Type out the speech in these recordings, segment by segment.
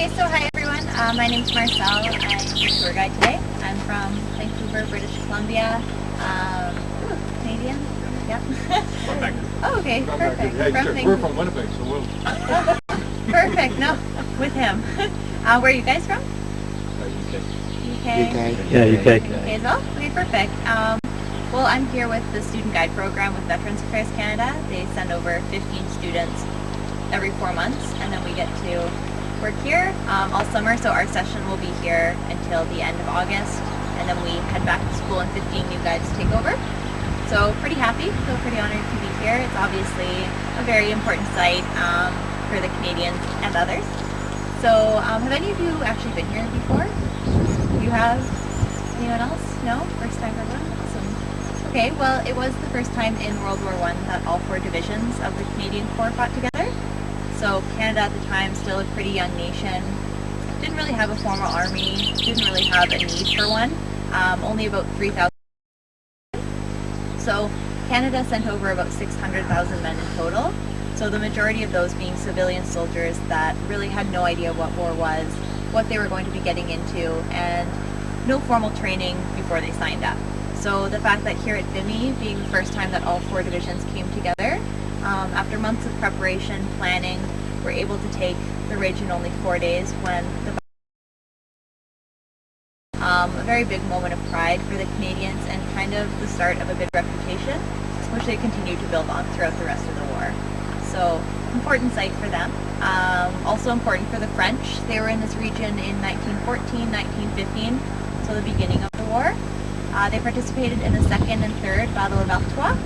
Okay, so hi everyone. My name's Marcel. I'm your tour guide today. I'm from Vancouver, British Columbia. Canadian? Yep. From Vancouver. Oh, okay, perfect. We're from Winnipeg, so we'll... Perfect, no, with him. Where are you guys from? UK. UK? Yeah, UK. UK as well? Okay, perfect. Well, I'm here with the student guide program with Veterans Affairs Canada. They send over 15 students every 4 months, and then we get to work here all summer. So our session will be here until the end of August, and then we head back to school and 15 new guides take over. So pretty happy, feel pretty honored to be here. It's obviously a very important site for the Canadians and others. So have any of you actually been here before? You have? Anyone else? No? First time for everyone? Awesome. Okay, well, it was the first time in World War I that all 4 divisions of the Canadian Corps fought together. So Canada at the time, still a pretty young nation, didn't really have a formal army, didn't really have a need for one, only about 3,000. So Canada sent over about 600,000 men in total. So the majority of those being civilian soldiers that really had no idea what war was, what they were going to be getting into, and no formal training before they signed up. So the fact that here at Vimy, being the first time that all 4 divisions came together, after months of preparation, planning, we're able to take the ridge in only 4 days when a very big moment of pride for the Canadians and kind of the start of a big reputation, which they continue to build on throughout the rest of the war. So important site for them. Also important for the French. They were in this region in 1914, 1915, so the beginning of the war. They participated in the 2nd and 3rd Battle of Artois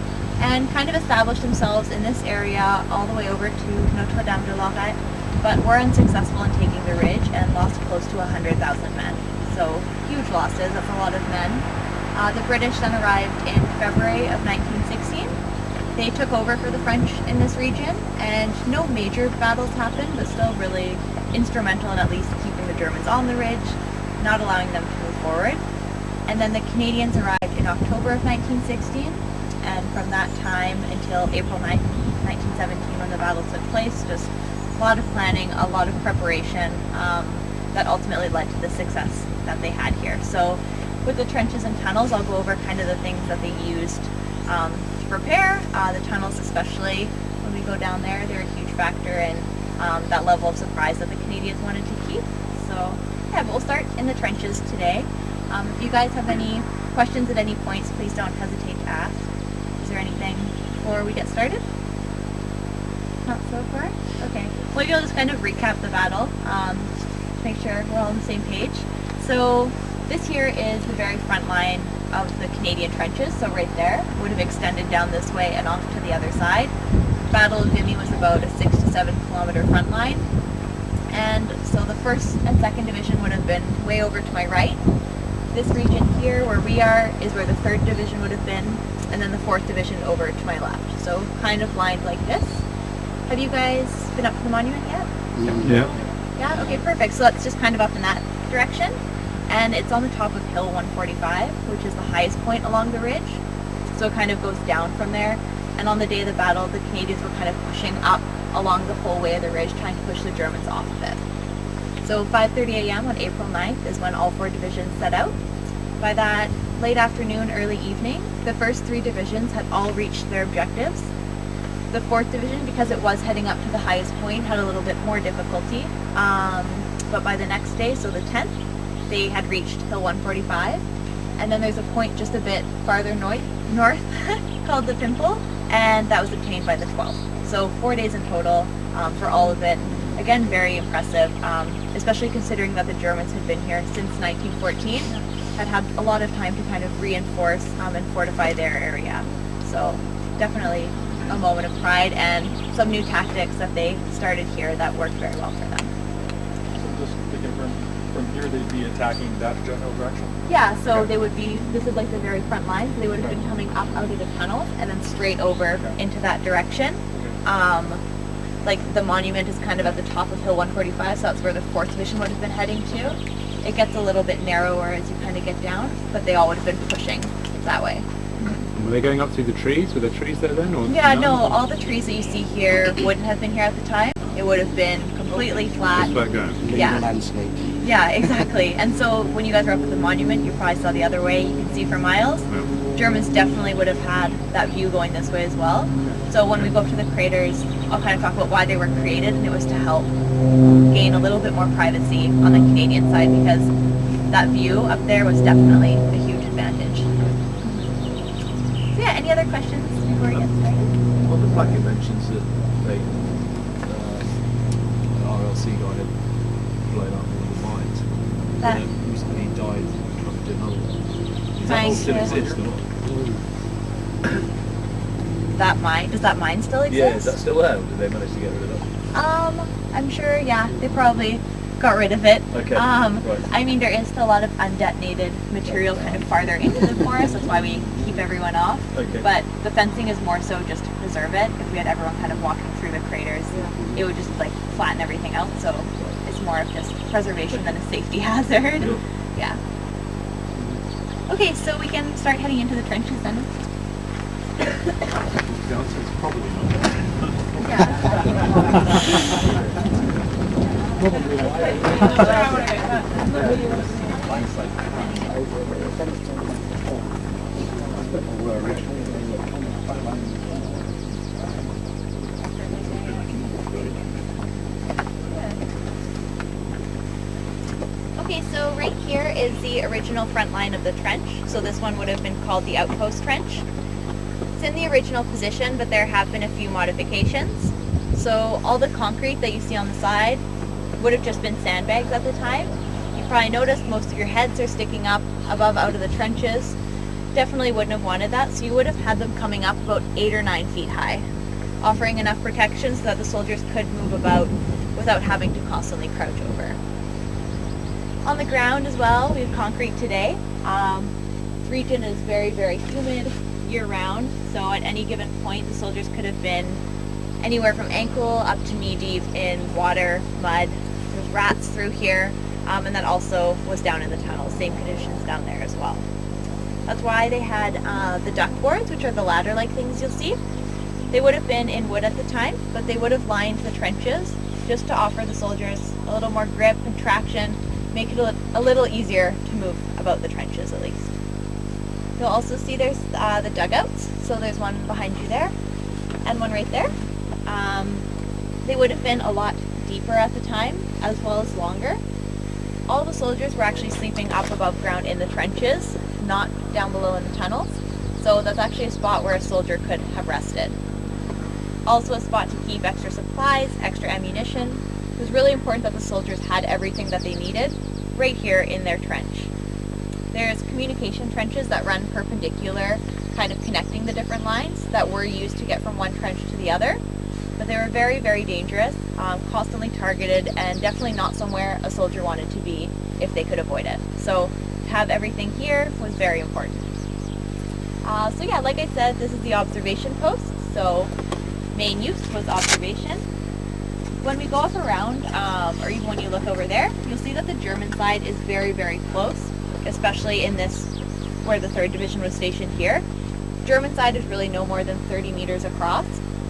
and kind of established themselves in this area all the way over to Notre-Dame-de-Lorette, but were unsuccessful in taking the ridge and lost close to 100,000 men. So huge losses, that's a lot of men. The British then arrived in February of 1916. They took over for the French in this region, and no major battles happened, but still really instrumental in at least keeping the Germans on the ridge, not allowing them to move forward. And then the Canadians arrived in October of 1916, and from that time until April 9th, 1917, when the battle took place, just a lot of planning, a lot of preparation that ultimately led to the success that they had here. So with the trenches and tunnels, I'll go over kind of the things that they used to prepare. The tunnels especially, when we go down there, they're a huge factor in that level of surprise that the Canadians wanted to keep. So yeah, but we'll start in the trenches today. If you guys have any questions at any points, please don't hesitate to ask. Is there anything before we get started? Not so far? Okay. Well, maybe I'll just kind of recap the battle, make sure we're all on the same page. So this here is the very front line of the Canadian trenches, so right there, would have extended down this way and off to the other side. The Battle of Vimy was about a 6 to 7 kilometer front line, and so the 1st and 2nd Division would have been way over to my right. This region here, where we are, is where the 3rd Division would have been, and then the 4th Division over to my left. So kind of lined like this. Have you guys been up to the monument yet? Yeah. Yeah? Okay, perfect. So that's just kind of up in that direction. And it's on the top of Hill 145, which is the highest point along the ridge. So it kind of goes down from there. And on the day of the battle, the Canadians were kind of pushing up along the whole way of the ridge, trying to push the Germans off of it. So 5:30 a.m. on April 9th is when all 4 divisions set out. By that late afternoon, early evening, the first 3 divisions had all reached their objectives. The 4th Division, because it was heading up to the highest point, had a little bit more difficulty. But by the next day, so the 10th, they had reached Hill 145. And then there's a point just a bit farther north called the Pimple, and that was obtained by the 12th. So 4 days in total for all of it. Again, very impressive, especially considering that the Germans had been here since 1914, had a lot of time to kind of reinforce and fortify their area. So definitely a moment of pride and some new tactics that they started here that worked very well for them. So just to confirm, from here they'd be attacking that general direction? Yeah, so Okay. they would be, this is like the very front line, so they would have been coming up out of the tunnels and then straight over into that direction. Okay. Like the monument is kind of at the top of Hill 145, so that's where the 4th Division would have been heading to. It gets a little bit narrower as you kind of get down, but they all would have been pushing that way. Were they going up through the trees? Were there trees there then? Or Yeah, no, all the trees that you see here wouldn't have been here at the time. It would have been completely flat. Just let go. Yeah. Landscape. Yeah, exactly. And so when you guys were up at the monument, you probably saw the other way. You can see for miles. Yeah. Germans definitely would have had that view going this way as well. So when we go up to the craters, I'll kind of talk about why they were created, and it was to help gain a little bit more privacy on the Canadian side, because that view up there was definitely a huge advantage. So yeah, any other questions before we get started? On the plaque it mentions that they, an RLC guy had blown up one of the mines. That- And then recently he died trying to do another one. Is that Mine, all still yeah. exist or not? That mine, does that mine still exist? Yeah, is that still there? Or did they manage to get rid of that? I'm sure, yeah, they probably got rid of it. Okay, Right. right. I mean, there is still a lot of undetonated material kind of farther into the forest. That's why we keep everyone off. Okay. But the fencing is more so just to preserve it. If we had everyone kind of walking through the craters, it would just like flatten everything out. So it's more of just preservation than a safety hazard. Sure. Yeah. Okay, so we can start heading into the trenches then. The answer is probably not. Okay, so right here is the original front line of the trench. So this one would have been called the outpost trench. It's in the original position, but there have been a few modifications. So all the concrete that you see on the side would have just been sandbags at the time. You probably noticed most of your heads are sticking up above out of the trenches. Definitely wouldn't have wanted that, so you would have had them coming up about 8 or 9 feet high, offering enough protection so that the soldiers could move about without having to constantly crouch over. On the ground as well, we have concrete today. This region is very, very humid year-round, so at any given point the soldiers could have been anywhere from ankle up to knee-deep in water, mud. There's rats through here, and that also was down in the tunnels. Same conditions down there as well. That's why they had the duck boards, which are the ladder-like things you'll see. They would have been in wood at the time, but they would have lined the trenches just to offer the soldiers a little more grip and traction, make it a little easier to move about the trenches at least. You'll also see there's the dugouts. So there's one behind you there and one right there. They would have been a lot deeper at the time as well as longer. All the soldiers were actually sleeping up above ground in the trenches, not down below in the tunnels. So that's actually a spot where a soldier could have rested. Also a spot to keep extra supplies, extra ammunition. It was really important that the soldiers had everything that they needed right here in their trench. There's communication trenches that run perpendicular, kind of connecting the different lines that were used to get from one trench to the other. But they were very, very dangerous, constantly targeted, and definitely not somewhere a soldier wanted to be if they could avoid it. So to have everything here was very important. So yeah, like I said, this is the observation post. So main use was observation. When we go up around, or even when you look over there, you'll see that the German side is very, very close, especially in this, where the 3rd Division was stationed here. German side is really no more than 30 meters across,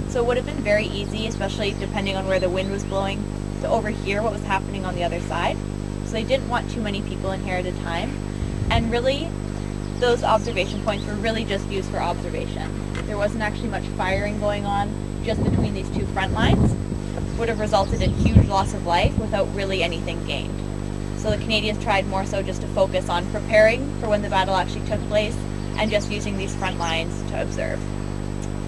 so it would have been very easy, especially depending on where the wind was blowing, to overhear what was happening on the other side. So they didn't want too many people in here at a time, and really, those observation points were really just used for observation. There wasn't actually much firing going on just between these two front lines. Would have resulted in huge loss of life without really anything gained. So the Canadians tried more so just to focus on preparing for when the battle actually took place and just using these front lines to observe.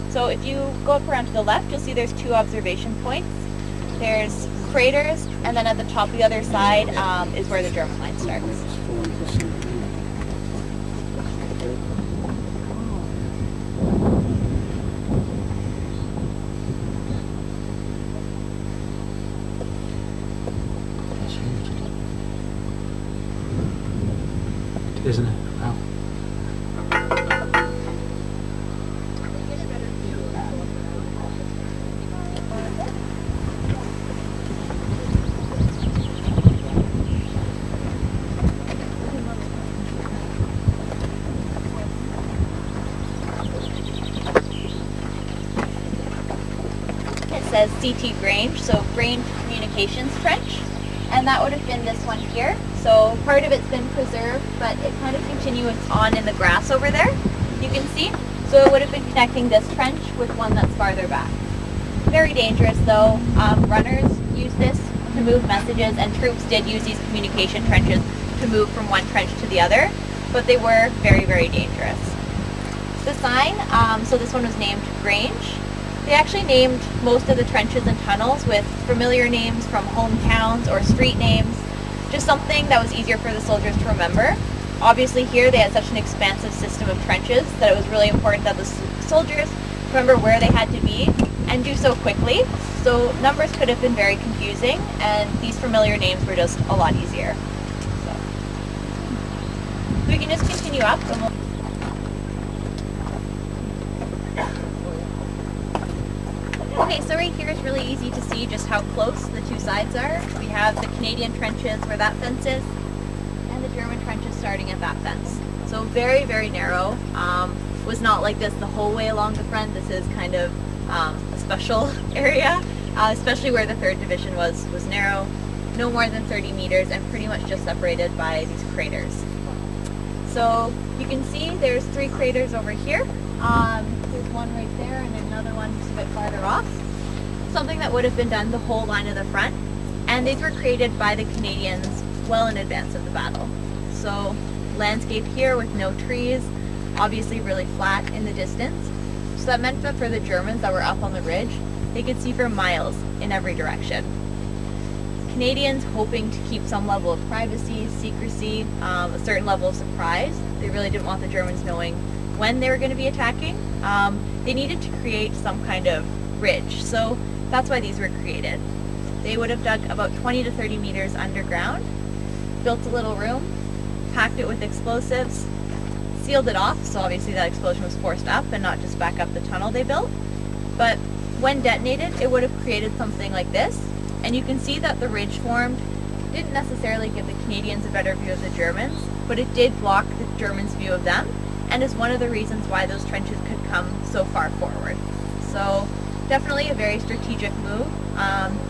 So if you go up around to the left, you'll see there's 2 observation points. There's craters, and then at the top of the other side is where the German line starts. Isn't it? Wow. It says CT Grange, so Grange communications trench, and that would have been this one here. So part of it's been preserved, but it kind of continues on in the grass over there, you can see. So it would have been connecting this trench with one that's farther back. Very dangerous though. Runners use this to move messages, and troops did use these communication trenches to move from one trench to the other, but they were very, very dangerous. The sign, so this one was named Grange. They actually named most of the trenches and tunnels with familiar names from hometowns or street names, just something that was easier for the soldiers to remember. Obviously here they had such an expansive system of trenches that it was really important that the soldiers remember where they had to be and do so quickly. So numbers could have been very confusing, and these familiar names were just a lot easier. So we can just continue up and we'll Okay, so right here is really easy to see just how close the two sides are. We have the Canadian trenches where that fence is, and the German trenches starting at that fence. So very, very narrow. Was not like this the whole way along the front. This is kind of a special area, especially where the 3rd Division was narrow, no more than 30 meters, and pretty much just separated by these craters. So you can see there's 3 craters over here. There's one right there and another one just a bit farther off. Something that would have been done the whole line of the front, and these were created by the Canadians well in advance of the battle. So landscape here with no trees, obviously really flat in the distance. So that meant that for the Germans that were up on the ridge, they could see for miles in every direction. Canadians, hoping to keep some level of privacy, secrecy, a certain level of surprise. They really didn't want the Germans knowing when they were going to be attacking. They needed to create some kind of ridge, so that's why these were created. They would have dug about 20 to 30 meters underground, built a little room, packed it with explosives, sealed it off, so obviously that explosion was forced up and not just back up the tunnel they built. But when detonated, it would have created something like this, and you can see that the ridge formed didn't necessarily give the Canadians a better view of the Germans, but it did block the Germans' view of them, and is one of the reasons why those trenches could come so far forward. So definitely a very strategic move,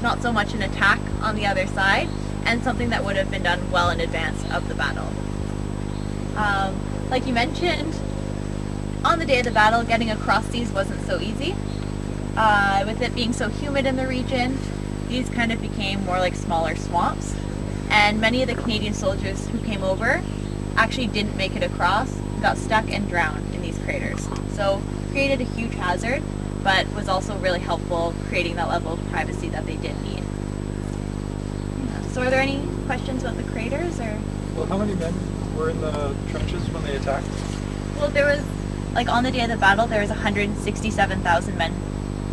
not so much an attack on the other side, and something that would have been done well in advance of the battle. Like you mentioned, on the day of the battle, getting across these wasn't so easy. With it being so humid in the region, these kind of became more like smaller swamps, and many of the Canadian soldiers who came over actually didn't make it across, got stuck and drowned in these craters. So created a huge hazard, but was also really helpful creating that level of privacy that they did need. Yeah. So are there any questions about the craters, or? Well, how many men were in the trenches when they attacked? Well, there was, like on the day of the battle, there was 167,000 men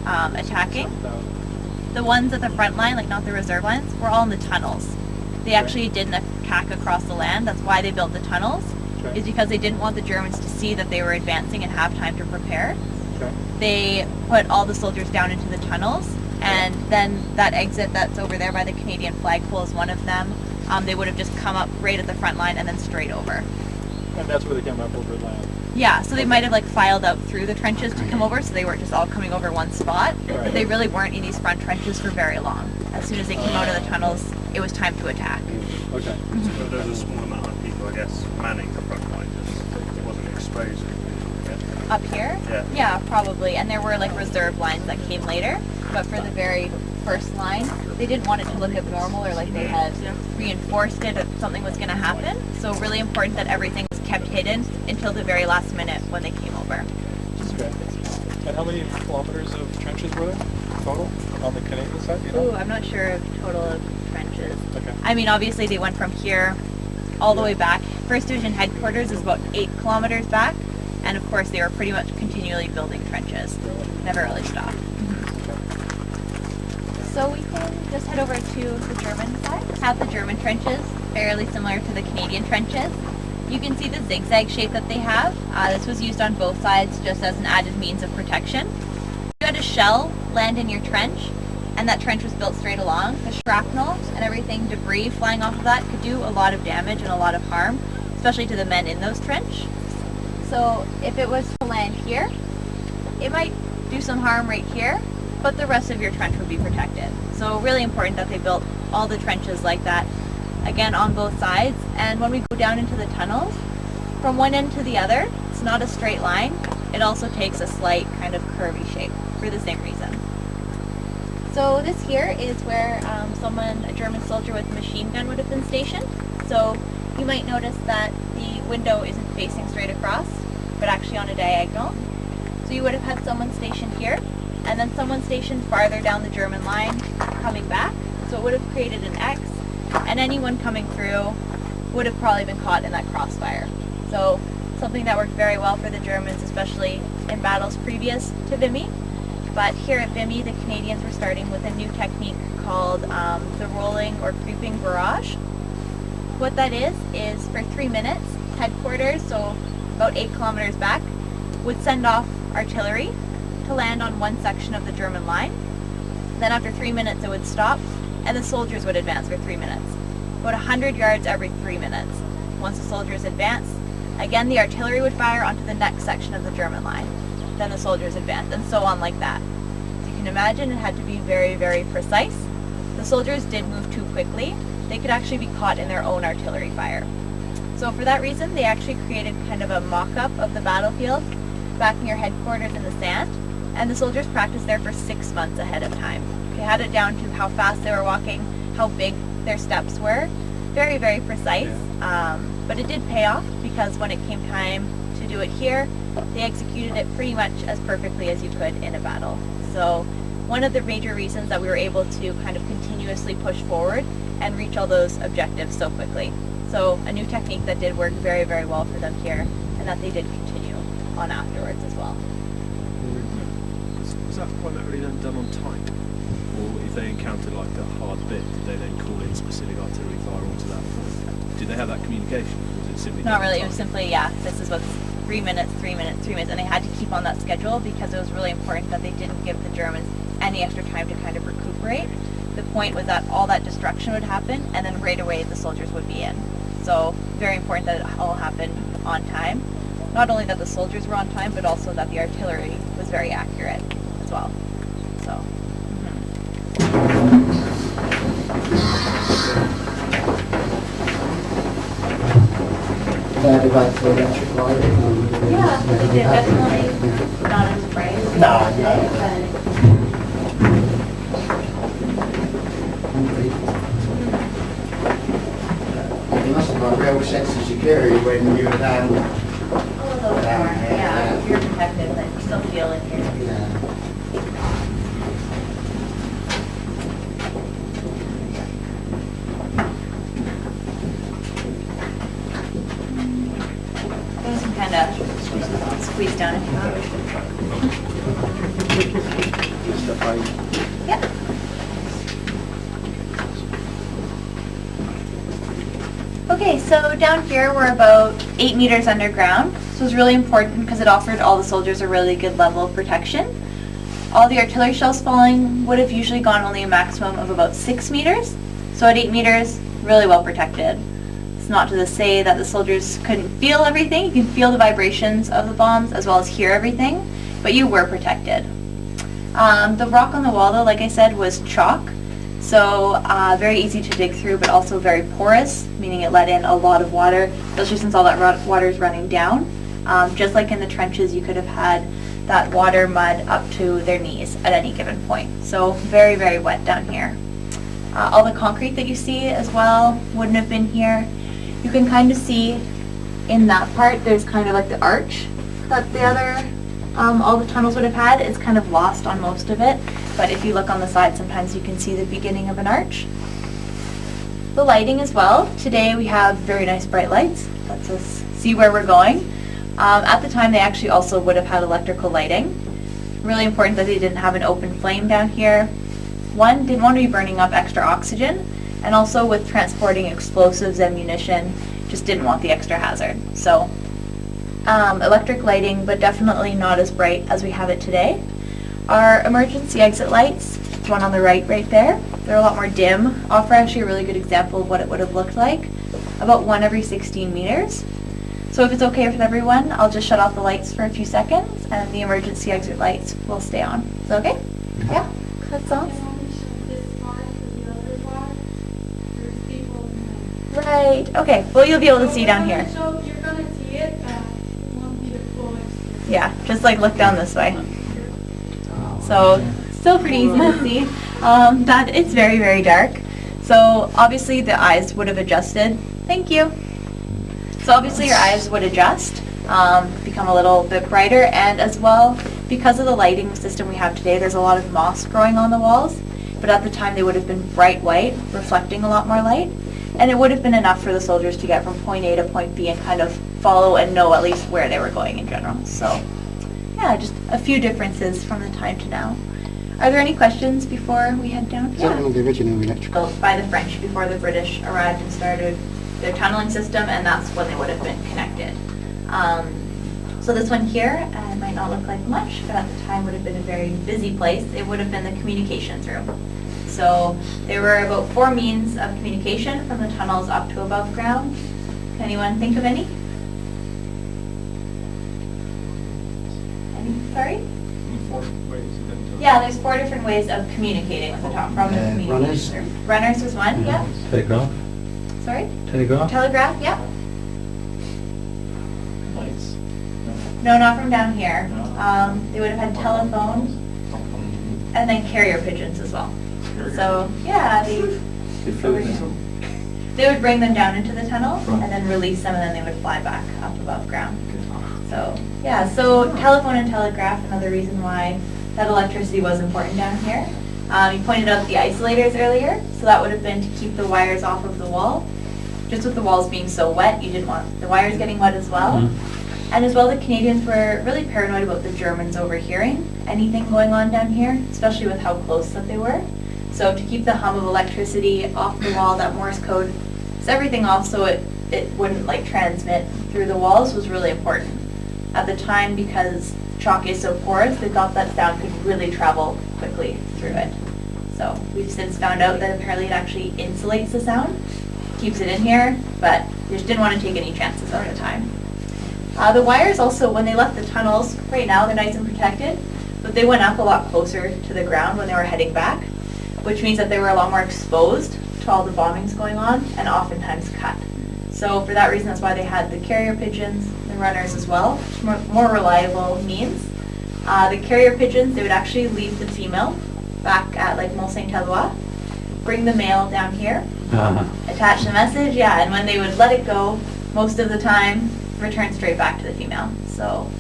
attacking. 7,000. The ones at the front line, like not the reserve lines, were all in the tunnels. They actually didn't attack across the land. That's why they built the tunnels, is because they didn't want the Germans to see that they were advancing and have time to prepare. Okay. They put all the soldiers down into the tunnels, and then that exit that's over there by the Canadian flagpole is one of them. They would have just come up right at the front line and then straight over. And that's where they came up over land. Yeah, so they might have like filed out through the trenches to come over, so they weren't just all coming over one spot. Right. But they really weren't in these front trenches for very long. As soon as they came out of the tunnels, it was time to attack. Okay. So there's a small amount of people, I guess, manning the front line, just it wasn't exposed. Yeah. Up here? Yeah. Yeah, probably. And there were like reserve lines that came later. But for the very first line, they didn't want it to look abnormal or like they had reinforced it if something was going to happen. So really important that everything was kept hidden until the very last minute when they came over. Okay. And how many kilometers of trenches were there total on the Canadian side? Do you know? Ooh, I'm not sure of total of trenches. Okay. I mean, obviously they went from here all the way back. 1st Division headquarters is about 8 kilometers back. And of course they were pretty much continually building trenches. Never really stopped. So we can just head over to the German side. Have the German trenches, fairly similar to the Canadian trenches. You can see the zigzag shape that they have. This was used on both sides just as an added means of protection. If you had a shell land in your trench, and that trench was built straight along, the shrapnel and everything, debris flying off of that could do a lot of damage and a lot of harm, especially to the men in those trench. So if it was to land here, it might do some harm right here, but the rest of your trench would be protected. So really important that they built all the trenches like that, again on both sides. And when we go down into the tunnels, from one end to the other, it's not a straight line. It also takes a slight kind of curvy shape for the same reason. So this here is where a German soldier with a machine gun would have been stationed. So you might notice that the window isn't facing straight across, but actually on a diagonal. So you would have had someone stationed here, and then someone stationed farther down the German line coming back. So it would have created an X, and anyone coming through would have probably been caught in that crossfire. So something that worked very well for the Germans, especially in battles previous to Vimy. But here at Vimy, the Canadians were starting with a new technique called the rolling or creeping barrage. What that is for 3 minutes, headquarters, so about 8 kilometers back, would send off artillery to land on one section of the German line. Then after 3 minutes it would stop, and the soldiers would advance for 3 minutes. About 100 yards every 3 minutes. Once the soldiers advanced, again the artillery would fire onto the next section of the German line. Then the soldiers advanced, and so on like that. As you can imagine, it had to be very, very precise. The soldiers did move too quickly. They could actually be caught in their own artillery fire. So for that reason, they actually created kind of a mock-up of the battlefield back near headquarters in the sand, and the soldiers practiced there for 6 months ahead of time. They had it down to how fast they were walking, how big their steps were. Very, very precise, but it did pay off, because when it came time to do it here, they executed it pretty much as perfectly as you could in a battle. So one of the major reasons that we were able to kind of continuously push forward and reach all those objectives so quickly. So a new technique that did work very, very well for them here, and that they did continue on afterwards as well. Was that primarily then done on time? Or if they encountered like a hard bit, did they then call in specific artillery fire onto that point? Did they have that communication? Or was it simply Not done on really, it time? was simply, this is what's 3 minutes, 3 minutes, 3 minutes, and they had to keep on that schedule because it was really important that they didn't give the Germans any extra time to kind of recuperate. The point was that all that destruction would happen, and then right away the soldiers would be in. So very important that it all happened on time. Not only that the soldiers were on time, but also that the artillery was very accurate as well. So. Device for electric lighting? Yeah, they did. Definitely not as bright as You must have got a real sense of security when you were down. a little bit more. Yeah, you're protected, but you still feel it here. Yeah. You can kind of squeeze down if you want. Just a fine. Yeah. Okay, so down here we're about 8 meters underground. So it's really important because it offered all the soldiers a really good level of protection. All the artillery shells falling would have usually gone only a maximum of about 6 meters. So at 8 meters, really well protected. It's not to say that the soldiers couldn't feel everything. You can feel the vibrations of the bombs as well as hear everything, but you were protected. The rock on the wall, though, like I said, was chalk. So very easy to dig through, but also very porous, meaning it let in a lot of water, especially since all that water is running down. Just like in the trenches, you could have had that water, mud up to their knees at any given point. So very, very wet down here. All the concrete that you see as well wouldn't have been here. You can kind of see in that part, there's kind of like the arch that the other, all the tunnels would have had. It's kind of lost on most of it, but if you look on the side, sometimes you can see the beginning of an arch. The lighting as well. Today we have very nice bright lights. Lets us see where we're going. At the time, they actually also would have had electrical lighting. Really important that they didn't have an open flame down here. One, didn't want to be burning up extra oxygen, and also with transporting explosives and munition, just didn't want the extra hazard. So electric lighting, but definitely not as bright as we have it today. Our emergency exit lights, the one on the right there, they're a lot more dim, offer actually a really good example of what it would have looked like, about 1 every 16 meters. So if it's okay with everyone, I'll just shut off the lights for a few seconds and the emergency exit lights will stay on. Is that okay? Yeah, that sounds. Right. Okay. Well, you'll be able to see down here. So you're gonna see it, but you won't be the full experience. Yeah, just like look down this way. So still pretty easy to see. That it's very, very dark. So obviously the eyes would have adjusted. Thank you. So obviously your eyes would adjust, become a little bit brighter, and as well, because of the lighting system we have today, there's a lot of moss growing on the walls, but at the time they would have been bright white, reflecting a lot more light, and it would have been enough for the soldiers to get from point A to point B and kind of follow and know at least where they were going in general. So yeah, just a few differences from the time to now. Are there any questions before we head down? Is that one of the original electrical? Built by the French before the British arrived and started their tunneling system, and that's when they would have been connected. So this one here might not look like much, but at the time would have been a very busy place. It would have been the communications room. So there were about 4 means of communication from the tunnels up to above ground. Can anyone think of any? Sorry? Yeah, there's 4 different ways of communicating with the top from the communications room. Runners was one, yeah. Telegraph? Sorry? Telegraph? Telegraph, yeah. Lights? No, not from down here. They would have had telephones and then carrier pigeons as well. So, yeah, they would bring them down into the tunnel and then release them, and then they would fly back up above ground. So, yeah, so telephone and telegraph, another reason why that electricity was important down here. You pointed out the isolators earlier, so that would have been to keep the wires off of the wall. Just with the walls being so wet, you didn't want the wires getting wet as well. And as well, the Canadians were really paranoid about the Germans overhearing anything going on down here, especially with how close that they were. So to keep the hum of electricity off the wall, that Morse code, set everything off so it wouldn't like transmit through the walls was really important. At the time, because chalk is so porous, they thought that sound could really travel quickly through it. So we've since found out that apparently it actually insulates the sound, keeps it in here, but they just didn't want to take any chances at the time. The wires also, when they left the tunnels, right now they're nice and protected, but they went up a lot closer to the ground when they were heading back, which means that they were a lot more exposed to all the bombings going on and oftentimes cut. So for that reason, that's why they had the carrier pigeons, the runners as well, more reliable means. The carrier pigeons, they would actually leave the female back at like Mont Saint-Eloi, bring the male down here, attach the message, yeah, and when they would let it go, most of the time, return straight back to the female. So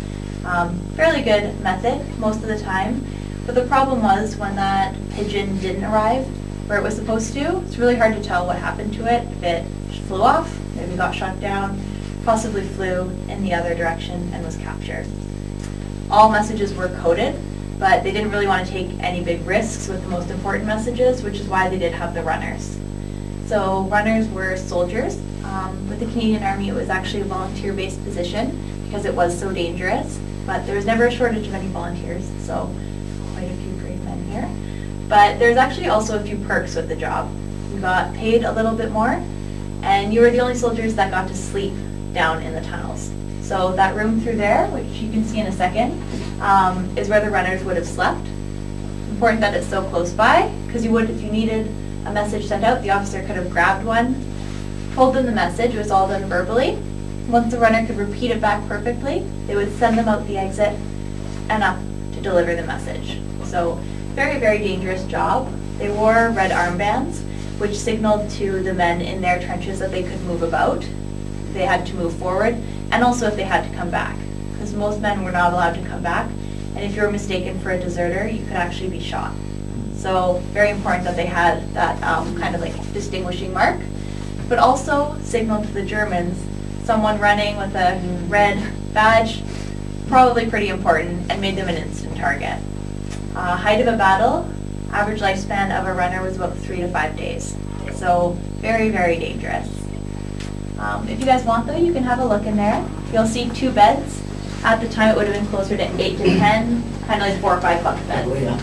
fairly good method most of the time. But the problem was when that pigeon didn't arrive where it was supposed to, it's really hard to tell what happened to it. If it flew off, maybe got shot down, possibly flew in the other direction and was captured. All messages were coded, but they didn't really want to take any big risks with the most important messages, which is why they did have the runners. So runners were soldiers. With the Canadian Army, it was actually a volunteer-based position because it was so dangerous, but there was never a shortage of any volunteers, so quite a few brave men here. But there's actually also a few perks with the job. You got paid a little bit more, and you were the only soldiers that got to sleep down in the tunnels. So that room through there, which you can see in a second, is where the runners would have slept. Important that it's so close by, because you would, if you needed a message sent out, the officer could have grabbed one, told them the message. It was all done verbally. Once the runner could repeat it back perfectly, they would send them out the exit and up to deliver the message. So very, very dangerous job. They wore red armbands, which signaled to the men in their trenches that they could move about. They had to move forward, and also if they had to come back, because most men were not allowed to come back, and if you were mistaken for a deserter, you could actually be shot. So very important that they had that kind of like distinguishing mark, but also signaled to the Germans, someone running with a red badge, probably pretty important, and made them an instant target. Height of a battle, average lifespan of a runner was about 3 to 5 days. So very, very dangerous. If you guys want though, you can have a look in there. You'll see 2 beds. At the time it would have been closer to 8 to 10, kind of like 4 or 5 bunk beds.